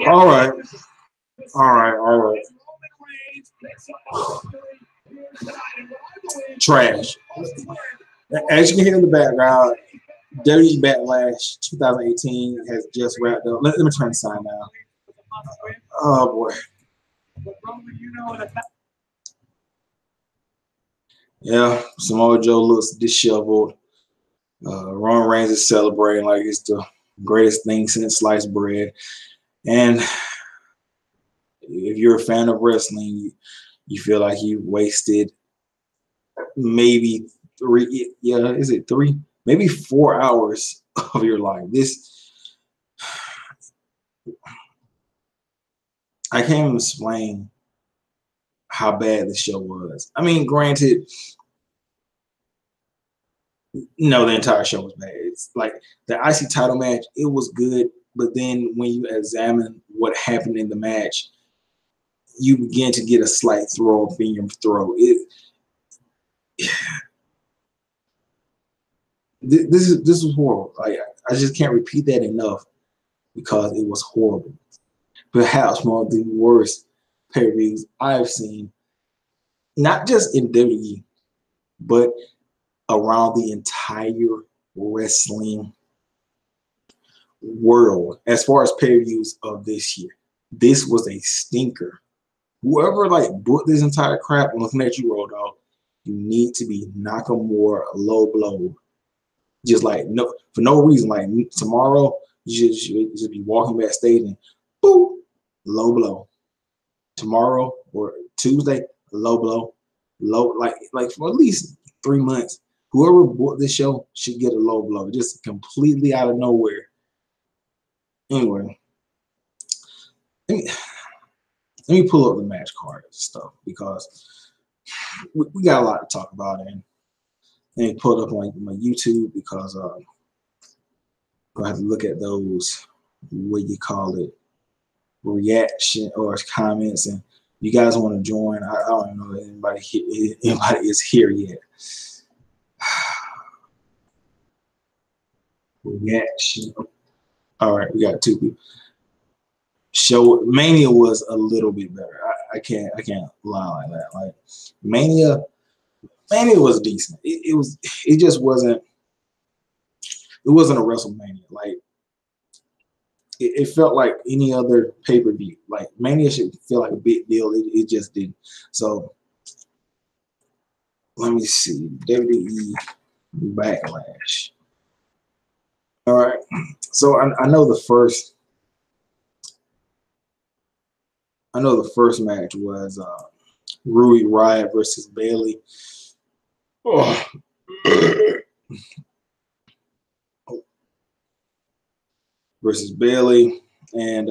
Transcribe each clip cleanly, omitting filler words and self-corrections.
All right. Trash. As you can hear in the background, WWE Backlash 2018 has just wrapped up. Let me try and sign now. Oh boy. Yeah, Samoa Joe looks disheveled. Roman Reigns is celebrating like it's the greatest thing since sliced bread. And if you're a fan of wrestling, you feel like you wasted maybe 3, yeah, is it 3? Maybe 4 hours of your life. This, I can't even explain how bad the show was. I mean, granted, no, the entire show was bad. It's like the IC title match, it was good, but then when you examine what happened in the match, you begin to get a slight throw up in your throat. This is horrible. Like, I just can't repeat that enough because it was horrible. Perhaps one of the worst pay-per-views I've seen, not just in WWE, but around the entire wrestling world as far as pay-per-views of this year. This was a stinker. Whoever like booked this entire crap, and looking at you, Road Dogg, you need to be Nakamura low blow. Just like no, for no reason. Like tomorrow, you should just be walking backstage and boom, low blow. Tomorrow or Tuesday, low blow, low like for at least 3 months. Whoever bought this show should get a low blow, just completely out of nowhere. Anyway, let me pull up the match card and stuff because we got a lot to talk about, and pull it up on my YouTube because I'm gonna have to look at those, what you call it, reaction or comments, and you guys want to join. I don't know if anybody is here yet. Reaction. All right, we got 2 people. Show Mania was a little bit better. I can't lie like that. Like Mania was decent. It just wasn't. It wasn't a WrestleMania. Like it felt like any other pay-per-view. Like Mania should feel like a big deal. It just didn't. So let me see. WWE Backlash. All right. So I know the first. I know the first match was Rui Rui versus Bailey. Oh. Versus Bailey, and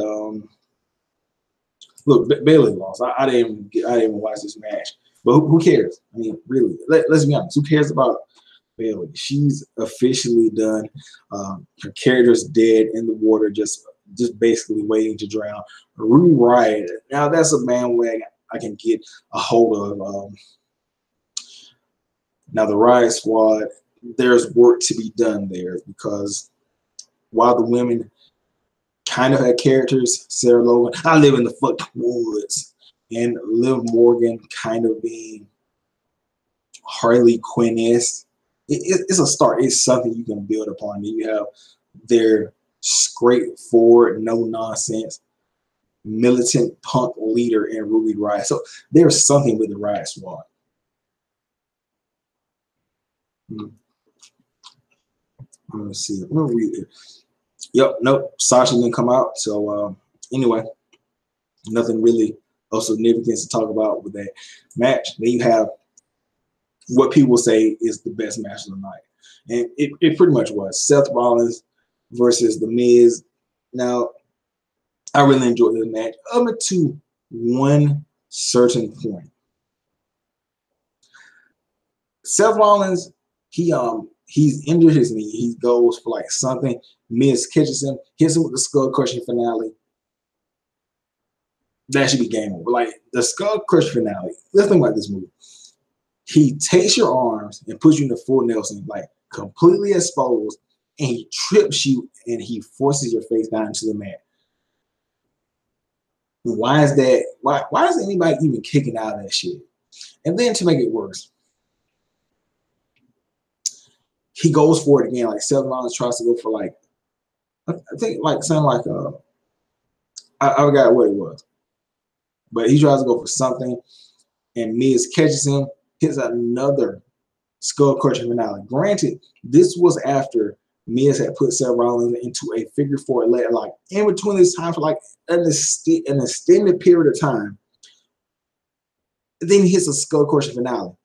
look, Bailey lost. I didn't even watch this match, but who cares? I mean, really, let's be honest. Who cares about Bailey? She's officially done. Her character's dead in the water, just basically waiting to drown. Rui Rui, now that's a bandwagon I can get a hold of. Now the Riot Squad, there's work to be done there because while the women kind of had characters, Sarah Logan, I live in the fucking woods, and Liv Morgan kind of being Harley Quinn-esque. It's a start. It's something you can build upon. Then you have their straightforward, no nonsense, militant punk leader in Rui Rui. So there's something with the Riot Squad. Let me see. I'm gonna read it. Yep, nope. Sasha didn't come out. So anyway, nothing really of significance to talk about with that match. Then you have what people say is the best match of the night. And it pretty much was. Seth Rollins versus The Miz. Now, I really enjoyed this match up to one certain point. Seth Rollins, he's injured his knee. He goes for like something. Miz catches him, hits him with the skull crushing finale. That should be game over. Like the skull crushing finale. Let's think about this movie. He takes your arms and puts you in a full Nelson, like completely exposed, and he trips you and he forces your face down into the mat. Why is that? Why is anybody even kicking out of that shit? And then to make it worse, he goes for it again. Like Seth Rollins tries to go for like, I think like something like I forgot what it was, but he tries to go for something, and Miz catches him, hits another skull crushing finale. Granted, this was after Miz had put Seth Rollins into a figure four leg, like in between this time for like an extended period of time. Then he hits a skull crushing finale.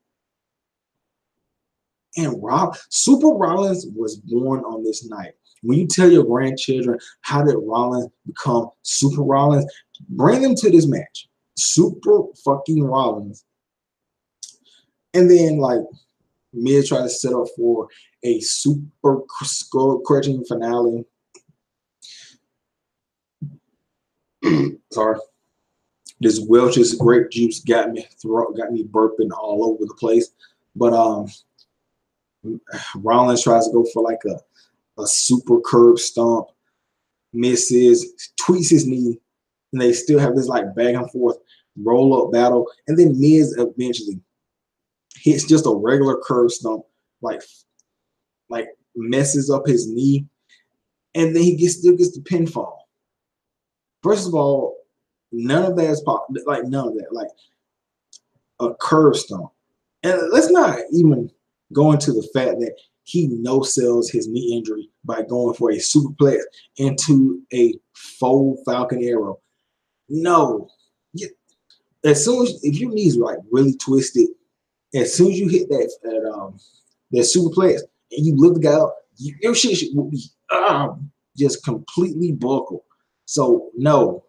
And Super Rollins was born on this night. When you tell your grandchildren how did Rollins become Super Rollins, bring them to this match. Super fucking Rollins. And then like Miz tried to set up for a super skull crushing finale. Sorry. This Welch's grape juice got me burping all over the place. But Rollins tries to go for like a super curb stomp, misses, tweaks his knee, and they still have this like back and forth roll up battle. And then Miz eventually hits just a regular curb stomp, like messes up his knee, and then he still gets the pinfall. First of all, none of that is like none of that, like a curb stomp. And let's not even go into the fact that he no-sells his knee injury by going for a superplex into a faux Falcon Arrow. No. As soon as, if your knees like really twisted, as soon as you hit that superplex and you lift the guy up, your shit will be just completely buckled. So no,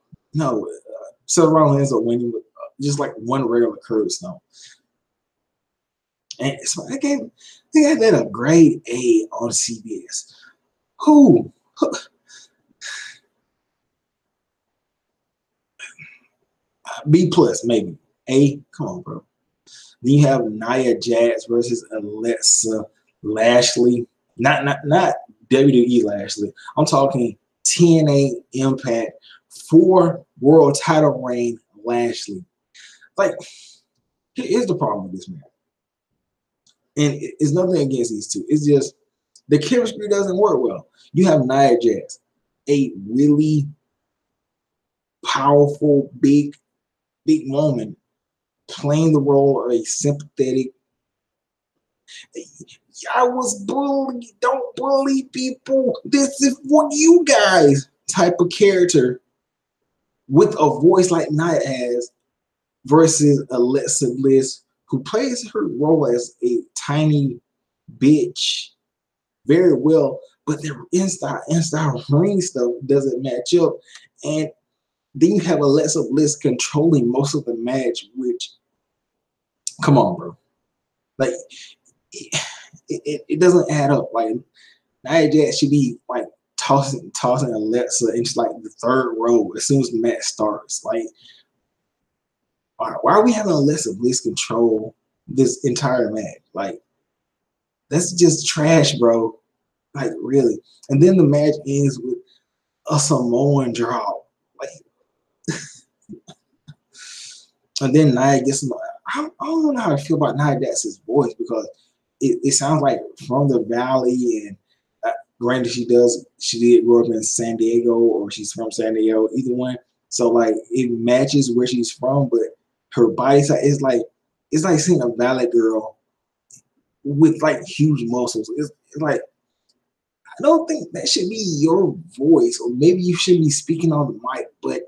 Seth Rollins ends up winning with just like one regular curb stomp. And so I gave that a grade A on CBS. Who? B plus maybe. A, come on, bro. Then you have Nia Jax versus Alexa Lashley. Not WWE Lashley. I'm talking TNA Impact 4 world title reign Lashley. Like, here's the problem with this match. And it's nothing against these two. It's just the chemistry doesn't work well. You have Nia Jax, a really powerful, big woman, playing the role of a sympathetic. I was bullied. Don't bully people. This is for you guys type of character with a voice like Nia has versus Alexa Bliss, who plays her role as a tiny bitch very well, but their in-style ring stuff doesn't match up. And then you have Alexa Bliss controlling most of the match, which, come on, bro. Like, it doesn't add up. Like, Nia Jax should be like tossing Alexa into like the third row as soon as the match starts. Like, why are we having Alexa Bliss control this entire match? Like, that's just trash, bro. Like, really. And then the match ends with a Samoan drop. Like, and then Nia gets I don't know how I feel about Nia Jax's voice, because it sounds like from the valley, and granted she did grow up in San Diego, or she's from San Diego, either one. So like it matches where she's from, but her body type is like, it's like seeing a valley girl with like huge muscles. It's like, I don't think that should be your voice, or maybe you shouldn't be speaking on the mic, but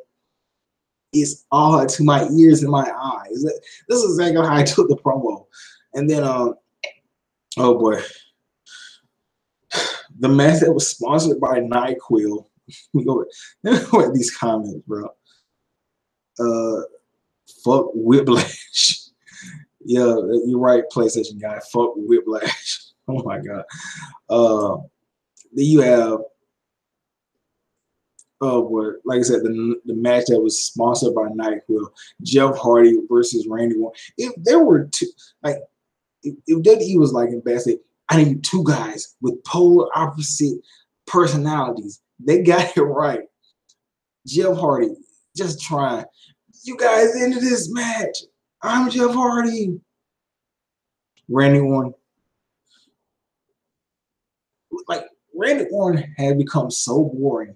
it's odd to my ears and my eyes. This is exactly how I took the promo. And then, oh boy, the match that was sponsored by NyQuil. Let me go with these comments, bro. Fuck Whiplash. Yeah, you're right, PlayStation guy. Fuck Whiplash. Oh my god. Then you have, oh boy, like I said, the match that was sponsored by NyQuil, Jeff Hardy versus Randy Orton. If there were two, like, if WWE was like invested, I need two guys with polar opposite personalities. They got it right. Jeff Hardy, just trying. You guys into this match. I'm Jeff Hardy. Randy Orton. Like, Randy Orton had become so boring.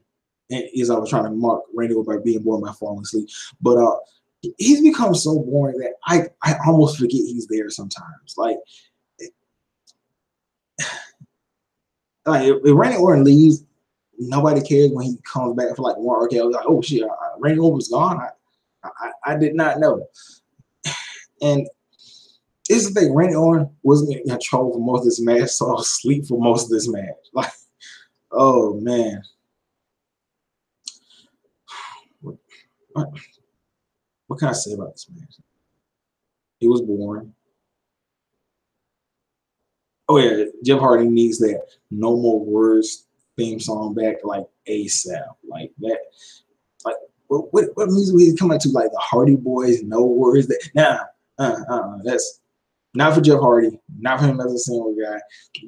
And as I was trying to mark Randy Orton by being boring by falling asleep. But he's become so boring that I almost forget he's there sometimes. Like if Randy Orton leaves, nobody cares when he comes back for like one RKO. Like, oh shit, Randy Orton was gone. I did not know. And this is the thing, Randy Orton wasn't in control for most of this match, so I was asleep for most of this match. Like, oh man. What can I say about this match? It was boring. Oh yeah, Jeff Hardy needs that No More Words theme song back like ASAP. Like that. Like what music we coming to? Like the Hardy Boys, No Words. That that's not for Jeff Hardy. Not for him as a single guy.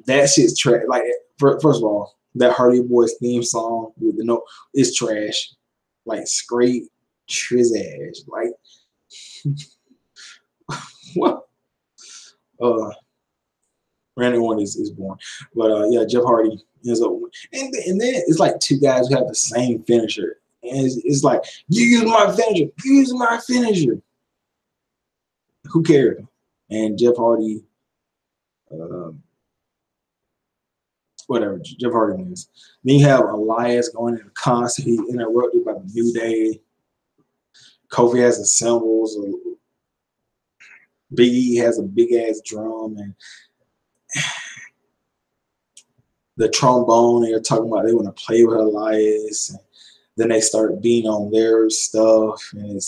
That shit's trash. Like first of all, that Hardy Boys theme song with the no is trash. Like straight trizash. Like what? Randy Orton is born. But yeah, Jeff Hardy is a and then it's like two guys who have the same finisher. And it's like, you use my finisher, use my finisher. Who cares? And Jeff Hardy, whatever, Jeff Hardy wins. Then you have Elias going in constantly interrupted by the New Day. Kofi has the cymbals. Big E has a big ass drum, and the trombone. They're talking about they want to play with Elias, and then they start being on their stuff, and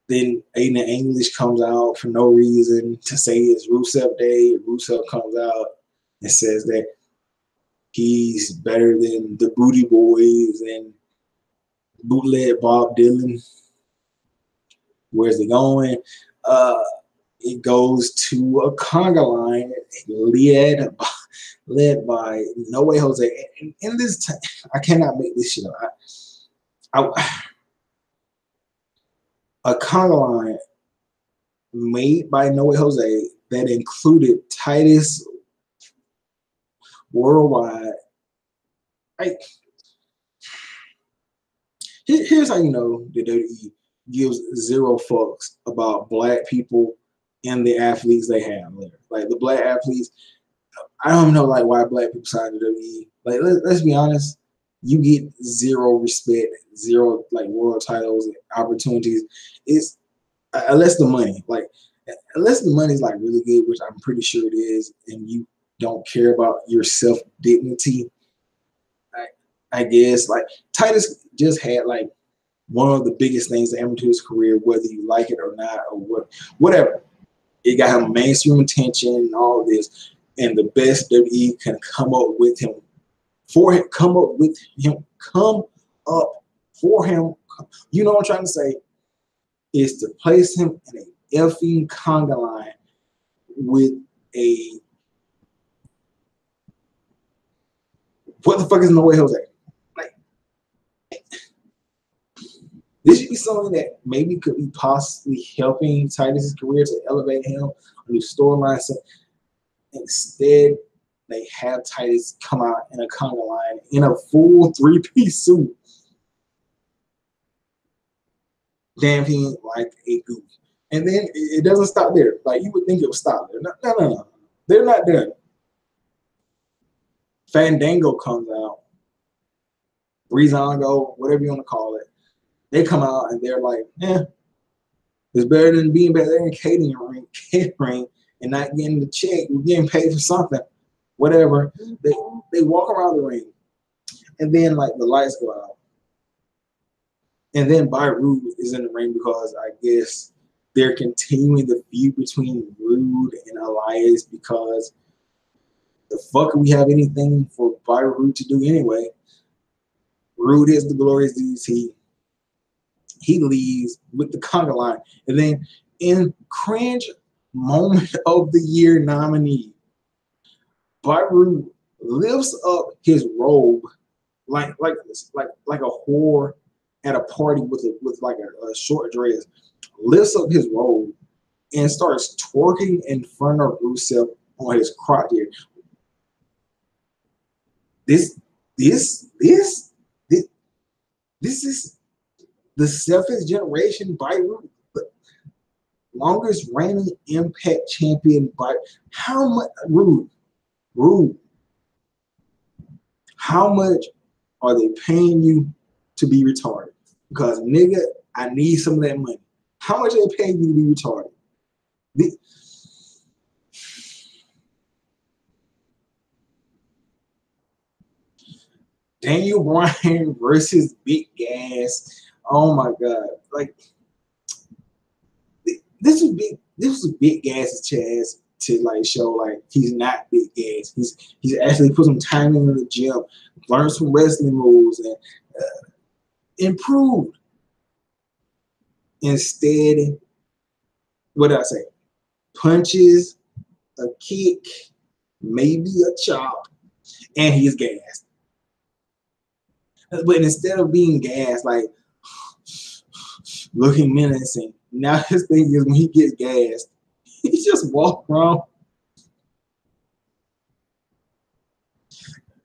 then Aiden English comes out for no reason to say it's Rusev Day. Rusev comes out and says that he's better than the Booty Boys and bootleg Bob Dylan. Where's it going? It goes to a conga line led by No Way Jose. And in this, I cannot make this shit up. A conga line made by No Way Jose that included Titus Worldwide. Here's how you know the WWE gives zero fucks about black people and the athletes they have there. Like the black athletes, I don't know like why black people sign to WWE. Like let's be honest, you get zero respect, zero like world titles and opportunities. It's unless the money is like really good, which I'm pretty sure it is, and you don't care about your self dignity. I guess like Titus just had like one of the biggest things that happened to his career, whether you like it or not, or whatever. It got him mainstream attention and all of this, and the best WWE can come up with him for him. Come up for him. You know what I'm trying to say? Is to place him in a effing conga line with a what the fuck is No Way Jose? Like this should be something that maybe could be possibly helping Titus's career to elevate him, a new storyline. So instead, they have Titus come out in a conga line in a full three-piece suit, dancing like a goof. And then it doesn't stop there. Like you would think it would stop there. No. They're not done. Fandango comes out. Breezango, whatever you want to call it. They come out and they're like, it's better than being back there in catering and not getting the check. We're getting paid for something. Whatever. They walk around the ring. And then like the lights go out. And then Rude is in the ring because I guess they're continuing the feud between Rude and Elias because the fuck we have anything for Rude to do anyway. Rude is the glorious DDT. He leaves with the conga line. And then in cringe Moment of the Year nominee. Byron lifts up his robe like a whore at a party with like a short dress. Lifts up his robe and starts twerking in front of Rusev on his crotch here. This is the 7th generation Byron, the longest reigning Impact champion. By how much? Rude. How much are they paying you to be retarded? Because nigga, I need some of that money. How much are they paying you to be retarded? Daniel Bryan versus Big Gas. Oh my God! Like this was Big Gas's chance to like show like he's not Big Gas. He's actually put some time into the gym, learned some wrestling moves, and improved. Instead, what did I say? Punches, a kick, maybe a chop, and he's gassed. But instead of being gassed, like looking menacing, now his thing is when he gets gassed, he just walks around.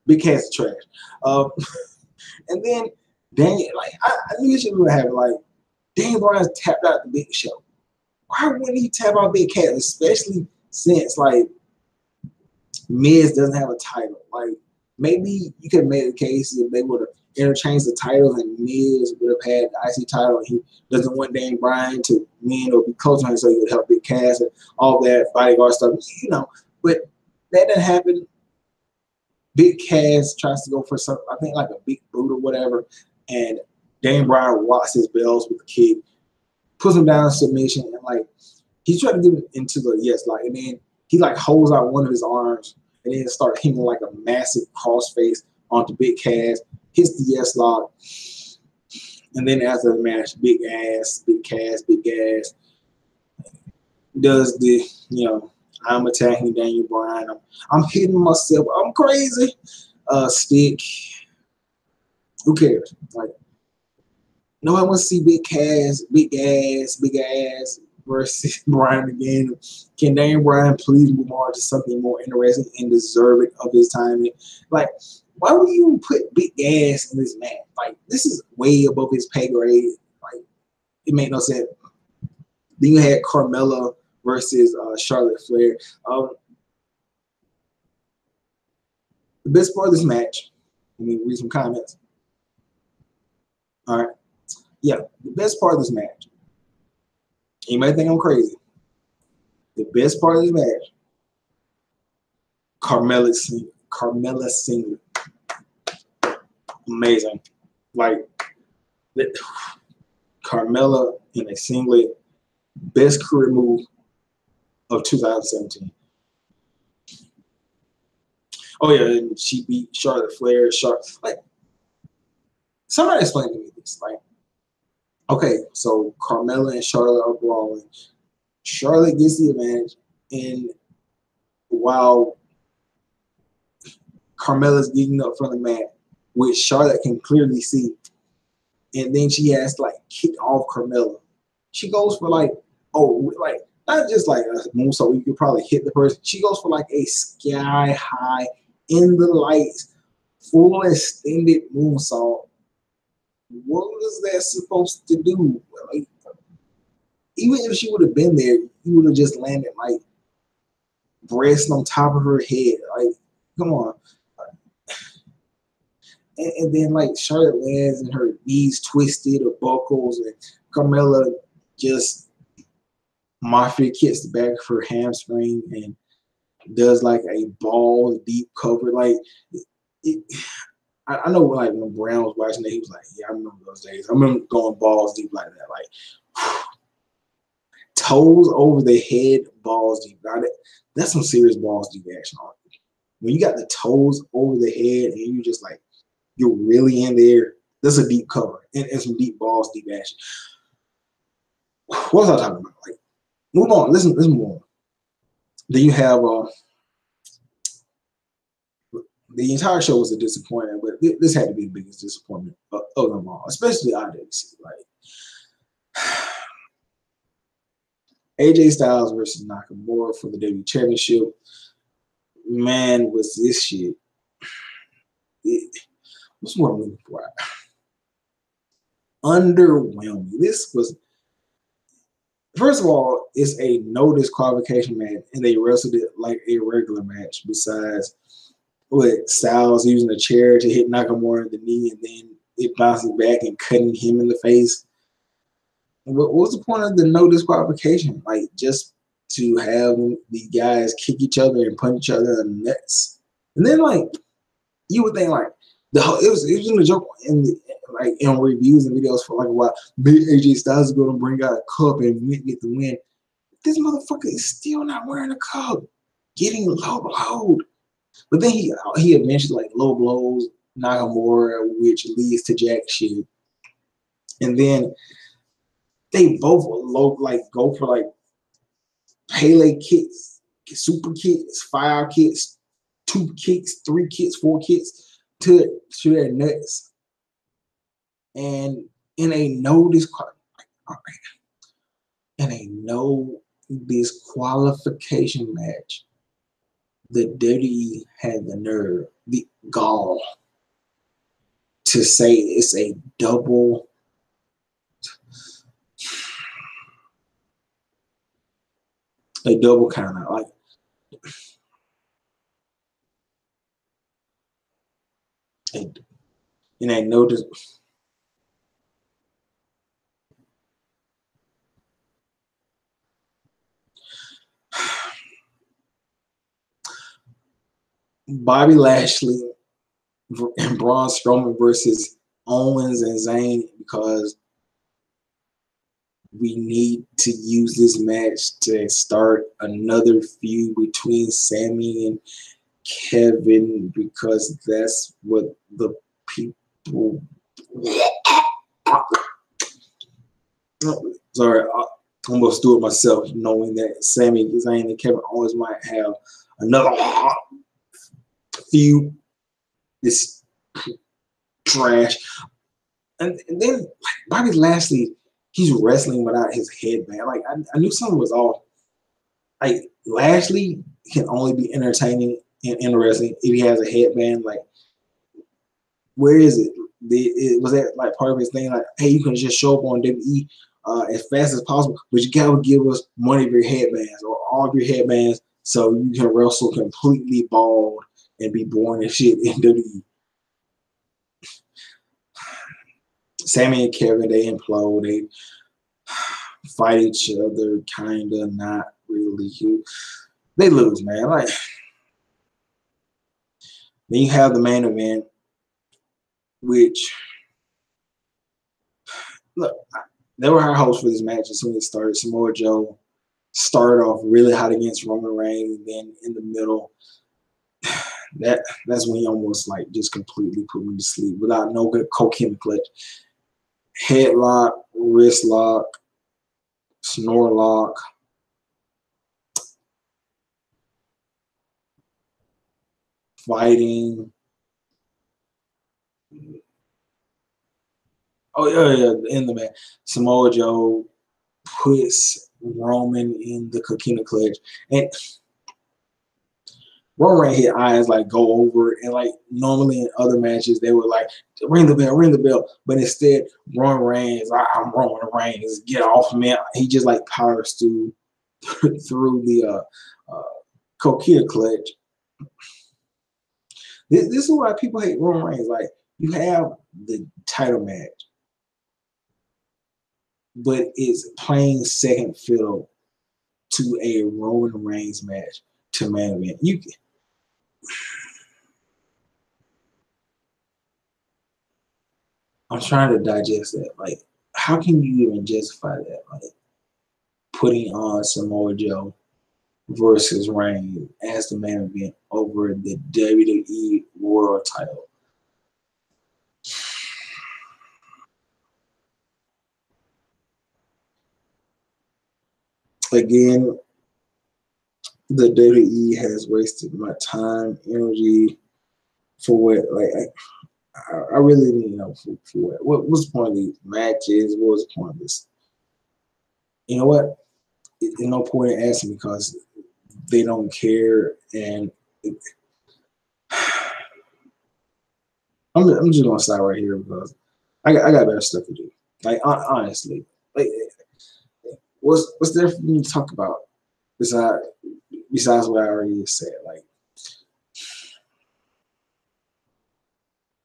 Big Cass is trash. And then Daniel, like I knew this shit would happen. Like Daniel Bryan's tapped out the Big Show. Why wouldn't he tap out Big Cass, especially since like Miz doesn't have a title? Like maybe you could have made a case if they would have interchanged the titles and Miz would have had the IC title and he doesn't want Daniel Bryan to win or be close to him, so he would help Big Cass and all that bodyguard stuff, you know. But that didn't happen. Big Cass tries to go for something, I think like a big boot or whatever, and Daniel Bryan rocks his bells with the kick, puts him down in submission, and like he's trying to get him into the yes lock, and then he like holds out one of his arms and then start hitting like a massive crossface onto Big Cass, hits the yes lock, and then after the match, Big Cass does the, you know, I'm attacking Daniel Bryan, I'm hitting myself, I'm crazy. Stick. Who cares? Like nobody wants to see Big Ass versus Bryan again. Can Daniel Bryan please move on to something more interesting and deserving of his time? Like, why would you put Big Ass in this match? Like, this is way above his pay grade. Like, it made no sense. Then you had Carmella versus Charlotte Flair. The best part of this match, let me read some comments. All right. Yeah, the best part of this match. You might think I'm crazy. The best part of this match, Carmella singlet. Amazing. Like, Carmella in a singlet, best career move of 2017. Oh yeah, and she beat Charlotte Flair. Like, somebody explain to me this. Like, okay, so Carmella and Charlotte are brawling. Charlotte gets the advantage, and while Carmella's getting up from the mat, which Charlotte can clearly see, and then she has to like kick off Carmella. She goes for like, like not just like a moonsault, you could probably hit the person. She goes for like a sky high in the lights, full extended moonsault. What was that supposed to do? Like, even if she would have been there, you would have just landed like breast on top of her head. Like, come on. And then like Charlotte lands and her knees twisted or buckles, and Carmella just mafia kicks the back of her hamstring and does like a balls deep cover. Like, I know like when Brown was watching it, he was like, yeah, I remember those days. I remember going balls deep like that. Like, toes over the head, balls deep. That's some serious balls deep action on it. When you got the toes over the head and you just like, you're really in there, that's a deep cover and some deep balls deep action. What was I talking about? Like, move on. Let's move on. Then you have the entire show was a disappointment, but this had to be the biggest disappointment of them all, especially IWC. Like AJ Styles versus Nakamura for the WWE Championship. Man, was this shit? What's what I'm looking for? Underwhelming. This was, first of all, it's a no disqualification match, and they wrestled it like a regular match. Besides, what Styles using a chair to hit Nakamura in the knee, and then it bouncing back and cutting him in the face. What's the point of the no disqualification? Like, just to have the guys kick each other and punch each other in the nuts. And then, like, you would think, like, it was in the joke in the, like, in reviews and videos for like a while. Big AJ Styles is going to bring out a cup and get the win. This motherfucker is still not wearing a cup, getting low blowed. But then he eventually like low blows Nakamura, which leads to jack shit. And then they both go for like Pele kicks, super kicks, fire kicks, 2 kicks, 3 kicks, 4 kicks to their nuts. And in a no disqualification match, the WWE had the nerve, the gall, to say it's a double kind of like in a no Bobby Lashley and Braun Strowman versus Owens and Zayn, because we need to use this match to start another feud between Sammy and Kevin, because that's what the people. Sorry, I almost do it myself, knowing that Sammy Zayn and Kevin Owens might have another feud. This trash. And then like, Bobby Lashley, he's wrestling without his headband. Like I knew something was off. Like Lashley can only be entertaining and interesting if he has a headband. Like, where is it? Was that like part of his thing? Like, hey, you can just show up on WWE as fast as possible, but you gotta give us one of your headbands or all of your headbands so you can wrestle completely bald and be boring as shit in WWE. Sammy and Kevin, they implode. They fight each other, kinda, not really. They lose, man. Like, then you have the main event, which, look, they were our hosts for this match as soon as it started. Samoa Joe started off really hot against Roman Reigns, and then in the middle, that's when he almost like just completely put me to sleep without no good cocaine clutch. Headlock, wrist lock, snore lock. Fighting. Oh yeah, in the match. Samoa Joe puts Roman in the coquina clutch. And Roman Reigns hit eyes like go over, and like normally in other matches they would like ring the bell, but instead Roman Reigns, I'm Roman Reigns, get off me. He just like powers through the coquina clutch. This is why people hate Roman Reigns. Like, you have the title match, but it's playing second fiddle to a Roman Reigns match to main event. I'm trying to digest that. Like, how can you even justify that? Like, putting on Samoa Joe versus Reigns as the main event over the WWE World Title. Again, the WWE has wasted my time, energy for what? Like, I really need to know for what. What's the point of these matches? What was the point of this? You know what? There's no point in asking because they don't care, and I'm just gonna stop right here because I got better stuff to do. Like honestly, like what's there for me to talk about besides what I already said? Like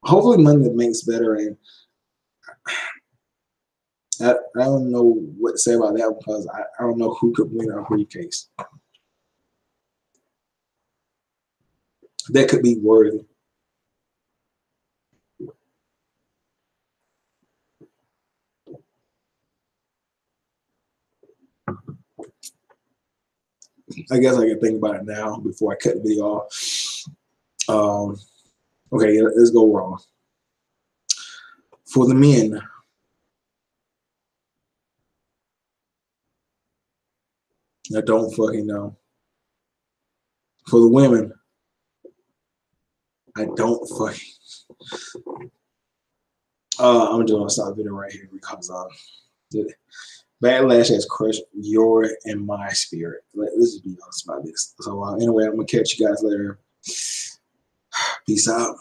hopefully Monday makes better, and I don't know what to say about that because I don't know who could win a briefcase. That could be worthy. I guess I can think about it now before I cut the video off. Okay, let's go Raw. For the men, I don't fucking know. For the women, I don't fucking. I'm just gonna stop the video right here because Backlash has crushed your and my spirit. Let's just be honest about this. So anyway, I'm gonna catch you guys later. Peace out.